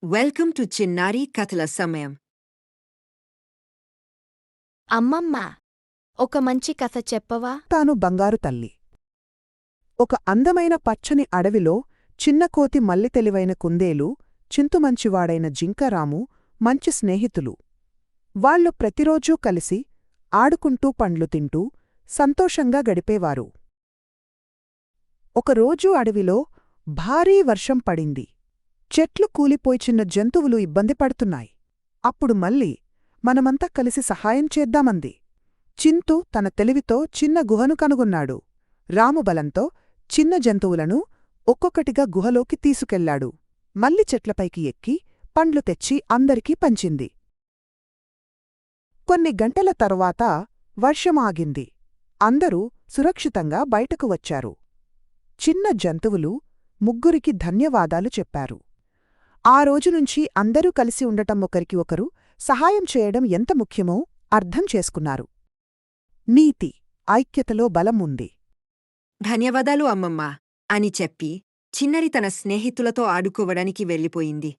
Welcome to చిన్నారి కథల సమయం. అమ్మమ్మ, ఒక మంచి కథ చెప్పవా? తాను బంగారు తల్లి. ఒక అందమైన పచ్చని అడవిలో చిన్న కోతి మల్లి తెలివైన కుందేలు, చింతుమంచివాడైన జింకరాము మంచి స్నేహితులు. వాళ్ళు ప్రతిరోజూ కలిసి ఆడుకుంటూ పండ్లు తింటూ సంతోషంగా గడిపేవారు. ఒకరోజు అడవిలో భారీ వర్షం పడింది. చెట్లు కూలిపోయి చిన్న జంతువులు ఇబ్బంది పడుతున్నాయి. అప్పుడు మల్లి మనమంతా కలిసి సహాయం చేద్దామంది. చింతు తన తెలివితో చిన్న గుహను కనుగొన్నాడు. రాము బలంతో చిన్న జంతువులను ఒక్కొక్కటిగా గుహలోకి తీసుకెళ్లాడు. మల్లి చెట్లపైకి ఎక్కి పండ్లు తెచ్చి అందరికీ పంచింది. కొన్ని గంటల తరువాత వర్షం ఆగింది. అందరూ సురక్షితంగా బయటకు వచ్చారు. చిన్న జంతువులు ముగ్గురికి ధన్యవాదాలు చెప్పారు. ఆ రోజునుంచి అందరూ కలిసి ఉండటం, ఒకరికి ఒకరు సహాయం చేయడం ఎంత ముఖ్యమో అర్థం చేసుకున్నారు. నీతి: ఐక్యతలో బలం ఉంది. ధన్యవాదాలు అమ్మమ్మ అని చెప్పి చిన్నరి తన స్నేహితులతో ఆడుకోవడానికి వెళ్ళిపోయింది.